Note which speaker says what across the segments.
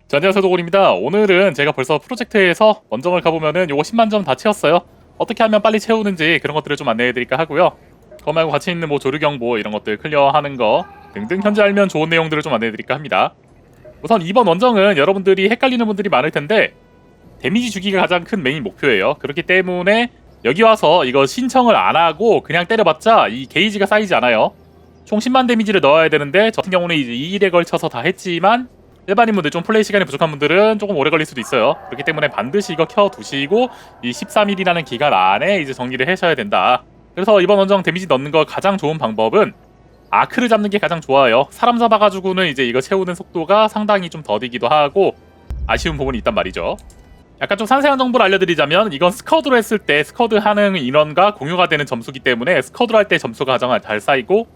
Speaker 1: 자, 안녕하세요, 도골입니다. 오늘은 제가 벌써 프로젝트에서 원정을 가보면은 요거 10만 점 다 채웠어요. 어떻게 하면 빨리 채우는지 그런 것들을 좀 안내해드릴까 하고요. 그거 말고 같이 있는 뭐 조류 경보 이런 것들 클리어하는 거 등등 현재 알면 좋은 내용들을 좀 안내해드릴까 합니다. 우선 이번 원정은 여러분들이 헷갈리는 분들이 많을 텐데 데미지 주기가 가장 큰 메인 목표예요. 그렇기 때문에 여기 와서 이거 신청을 안 하고 그냥 때려봤자 이 게이지가 쌓이지 않아요. 총 10만 데미지를 넣어야 되는데 저 같은 경우는 이제 2일에 걸쳐서 다 했지만 일반인분들 좀 플레이 시간이 부족한 분들은 조금 오래 걸릴 수도 있어요. 그렇기 때문에 반드시 이거 켜두시고 이 13일이라는 기간 안에 이제 정리를 하셔야 된다. 그래서 이번 원정 데미지 넣는 거 가장 좋은 방법은 아크를 잡는 게 가장 좋아요. 사람 잡아가지고는 이제 이거 채우는 속도가 상당히 좀 더디기도 하고 아쉬운 부분이 있단 말이죠. 약간 좀 상세한 정보를 알려드리자면 이건 스쿼드로 했을 때 스쿼드 하는 인원과 공유가 되는 점수기 때문에 스쿼드로 할 때 점수가 가장 잘 쌓이고,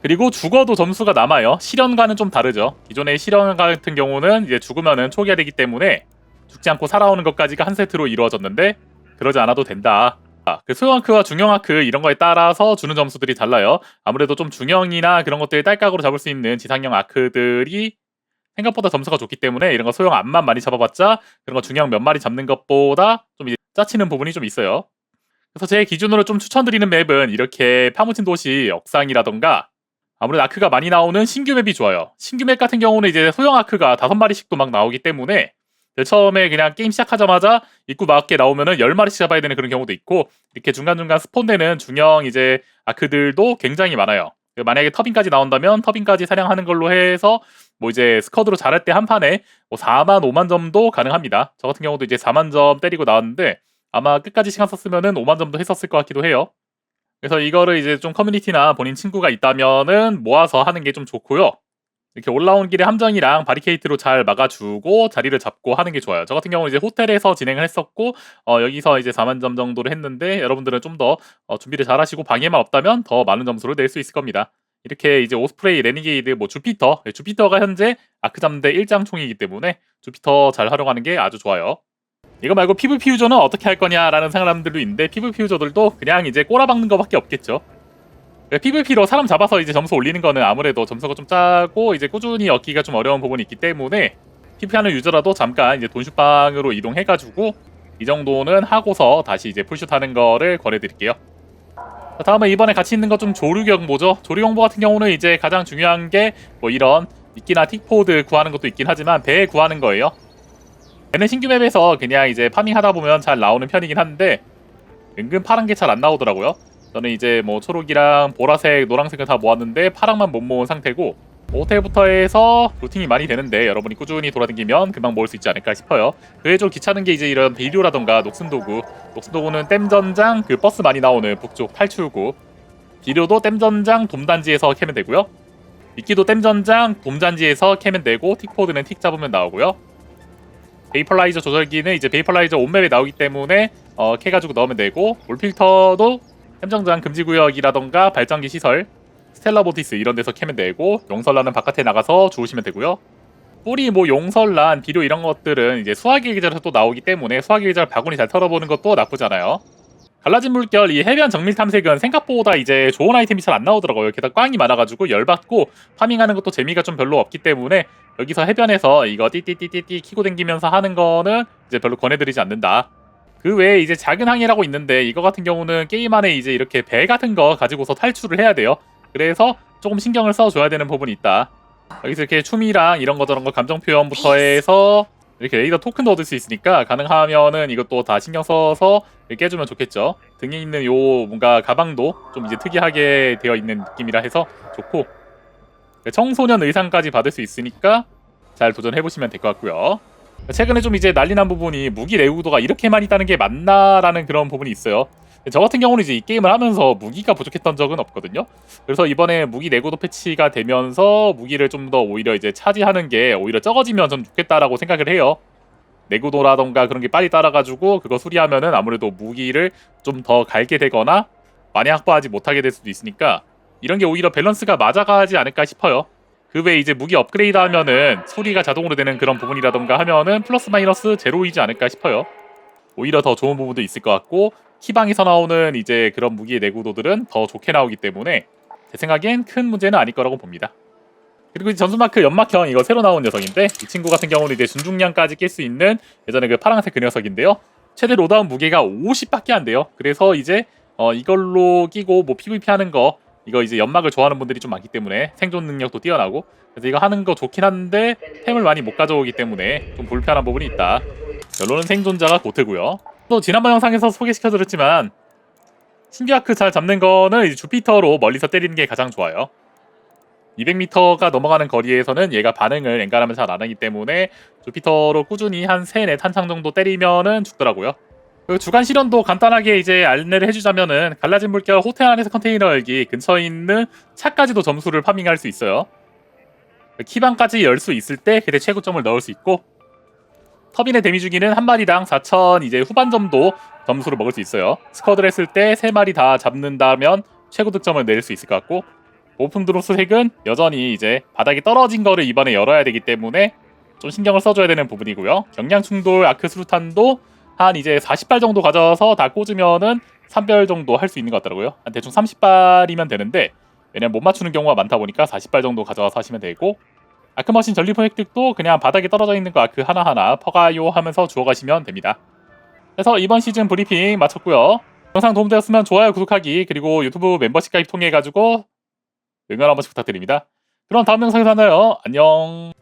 Speaker 1: 그리고 죽어도 점수가 남아요. 실현과는 좀 다르죠. 기존의 실현 같은 경우는 이제 죽으면은 초기화 되기 때문에 죽지 않고 살아오는 것까지가 한 세트로 이루어졌는데 그러지 않아도 된다. 그 소형 아크와 중형 아크 이런 거에 따라서 주는 점수들이 달라요. 아무래도 좀 중형이나 그런 것들 딸깍으로 잡을 수 있는 지상형 아크들이 생각보다 점수가 좋기 때문에 이런 거 소형 암만 많이 잡아봤자 그런 거 중형 몇 마리 잡는 것보다 좀 이제 짜치는 부분이 좀 있어요. 그래서 제 기준으로 좀 추천드리는 맵은 이렇게 파묻힌 도시 억상이라던가 아무래도 아크가 많이 나오는 신규 맵이 좋아요. 신규 맵 같은 경우는 이제 소형 아크가 5마리씩도 막 나오기 때문에 처음에 그냥 게임 시작하자마자 입구 막게 나오면은 10마리씩 잡아야 되는 그런 경우도 있고, 이렇게 중간중간 스폰되는 중형 이제 아크들도 굉장히 많아요. 만약에 터빈까지 나온다면 터빈까지 사냥하는 걸로 해서 뭐 이제 스쿼드로 잘할 때 한 판에 뭐 4만 5만 점도 가능합니다. 저 같은 경우도 이제 4만 점 때리고 나왔는데 아마 끝까지 시간 썼으면은 5만 점도 했었을 것 같기도 해요. 그래서 이거를 이제 좀 커뮤니티나 본인 친구가 있다면은 모아서 하는 게 좀 좋고요. 이렇게 올라온 길에 함정이랑 바리케이트로 잘 막아주고 자리를 잡고 하는 게 좋아요. 저 같은 경우는 이제 호텔에서 진행을 했었고, 여기서 이제 4만 점 정도를 했는데 여러분들은 좀 더 준비를 잘 하시고 방해만 없다면 더 많은 점수를 낼 수 있을 겁니다. 이렇게 이제 오스프레이, 레니게이드, 뭐 주피터가 현재 아크 잠대 1장 총이기 때문에 주피터 잘 활용하는 게 아주 좋아요. 이거 말고 PVP 유저는 어떻게 할 거냐라는 사람들도 있는데 PVP 유저들도 그냥 이제 꼬라박는 거밖에 없겠죠. PVP로 사람 잡아서 이제 점수 올리는 거는 아무래도 점수가 좀 작고 이제 꾸준히 얻기가 좀 어려운 부분이 있기 때문에 PVP 하는 유저라도 잠깐 이제 돈슛방으로 이동해가지고 이 정도는 하고서 다시 이제 풀슛 하는 거를 권해드릴게요. 자, 다음에 이번에 같이 있는 거 좀 조류 경보죠. 조류 경보 같은 경우는 이제 가장 중요한 게 뭐 이런 미끼나 틱포드 구하는 것도 있긴 하지만 배 구하는 거예요. 배는 신규 맵에서 그냥 이제 파밍 하다 보면 잘 나오는 편이긴 한데 은근 파란 게 잘 안 나오더라고요. 저는 이제 뭐 초록이랑 보라색, 노란색을 다 모았는데 파랑만 못 모은 상태고, 호텔부터 해서 루팅이 많이 되는데 여러분이 꾸준히 돌아다니면 금방 모을 수 있지 않을까 싶어요. 그게 좀 귀찮은 게 이제 이런 비료라던가 녹슨도구는 댐전장 그 버스 많이 나오는 북쪽 탈출구, 비료도 댐전장 돔단지에서 캐면 되고요. 미끼도 댐전장 돔단지에서 캐면 되고, 틱포드는 틱 잡으면 나오고요. 베이퍼라이저 조절기는 이제 베이퍼라이저 온맵에 나오기 때문에 캐가지고 넣으면 되고, 물필터도 햄정장 금지구역이라던가 발전기 시설, 스텔라보티스 이런 데서 캐면 되고, 용설란은 바깥에 나가서 주우시면 되고요. 뿌리, 뭐 용설란, 비료 이런 것들은 이제 수화기 계절에서 또 나오기 때문에 수화기 계절 바구니 잘 털어보는 것도 나쁘지 않아요. 갈라진 물결, 이 해변 정밀 탐색은 생각보다 이제 좋은 아이템이 잘 안 나오더라고요. 게다가 꽝이 많아가지고 열받고 파밍하는 것도 재미가 좀 별로 없기 때문에 여기서 해변에서 이거 띠띠띠띠띠 키고 댕기면서 하는 거는 이제 별로 권해드리지 않는다. 그 외에 이제 작은 항해라고 있는데 이거 같은 경우는 게임 안에 이제 이렇게 배 같은 거 가지고서 탈출을 해야 돼요. 그래서 조금 신경을 써줘야 되는 부분이 있다. 여기서 이렇게 춤이랑 이런 거 저런 거 감정 표현부터 해서 이렇게 레이더 토큰도 얻을 수 있으니까 가능하면은 이것도 다 신경 써서 깨주면 좋겠죠. 등에 있는 요 뭔가 가방도 좀 이제 특이하게 되어 있는 느낌이라 해서 좋고, 청소년 의상까지 받을 수 있으니까 잘 도전해보시면 될 것 같고요. 최근에 좀 이제 난리 난 부분이 무기 내구도가 이렇게 많이 따는 게 맞나라는 그런 부분이 있어요. 저 같은 경우는 이제 이 게임을 하면서 무기가 부족했던 적은 없거든요. 그래서 이번에 무기 내구도 패치가 되면서 무기를 좀 더 오히려 이제 차지하는 게 오히려 적어지면 좀 좋겠다라고 생각을 해요. 내구도라던가 그런 게 빨리 따라가지고 그거 수리하면은 아무래도 무기를 좀 더 갈게 되거나 많이 확보하지 못하게 될 수도 있으니까 이런 게 오히려 밸런스가 맞아가지 않을까 싶어요. 그 외에 이제 무기 업그레이드 하면은 소리가 자동으로 되는 그런 부분이라던가 하면은 플러스 마이너스 제로이지 않을까 싶어요. 오히려 더 좋은 부분도 있을 것 같고, 키방에서 나오는 이제 그런 무기의 내구도들은 더 좋게 나오기 때문에 제 생각엔 큰 문제는 아닐 거라고 봅니다. 그리고 이 전수마크 연막형 이거 새로 나온 녀석인데 이 친구 같은 경우는 이제 준중량까지 낄 수 있는 예전에 그 파란색 그 녀석인데요. 최대 로다운 무게가 50밖에 안 돼요. 그래서 이제 이걸로 끼고 뭐 PVP 하는 거 이거 이제 연막을 좋아하는 분들이 좀 많기 때문에 생존 능력도 뛰어나고 그래서 이거 하는 거 좋긴 한데 템을 많이 못 가져오기 때문에 좀 불편한 부분이 있다. 결론은 생존자가 고트고요. 또 지난번 영상에서 소개시켜드렸지만 신규아크 잘 잡는 거는 이제 주피터로 멀리서 때리는 게 가장 좋아요. 200m가 넘어가는 거리에서는 얘가 반응을 엔간하면 잘 안 하기 때문에 주피터로 꾸준히 한 3, 4 탄창 정도 때리면은 죽더라고요. 그리고 주간 실현도 간단하게 이제 안내를 해주자면은 갈라진 물결 호텔 안에서 컨테이너 열기 근처에 있는 차까지도 점수를 파밍할 수 있어요. 키방까지 열 수 있을 때 그때 최고점을 넣을 수 있고 터빈의 데미 주기는 한 마리당 4,000 이제 후반 정도 점수를 먹을 수 있어요. 스쿼드를 했을 때 3마리 다 잡는다면 최고 득점을 낼 수 있을 것 같고 오픈 드로스 색은 여전히 이제 바닥에 떨어진 거를 이번에 열어야 되기 때문에 좀 신경을 써줘야 되는 부분이고요. 경량 충돌 아크 수류탄도 한 이제 40발 정도 가져서 다 꽂으면은 3별 정도 할 수 있는 것 같더라고요. 한 대충 30발이면 되는데 왜냐면 못 맞추는 경우가 많다 보니까 40발 정도 가져와서 하시면 되고 아크머신 전리품 획득도 그냥 바닥에 떨어져 있는 거 아크 하나하나 퍼가요 하면서 주워가시면 됩니다. 그래서 이번 시즌 브리핑 마쳤고요. 영상 도움되었으면 좋아요, 구독하기 그리고 유튜브 멤버십 가입 통해 가지고 응원 한 번씩 부탁드립니다. 그럼 다음 영상에서 만나요. 안녕.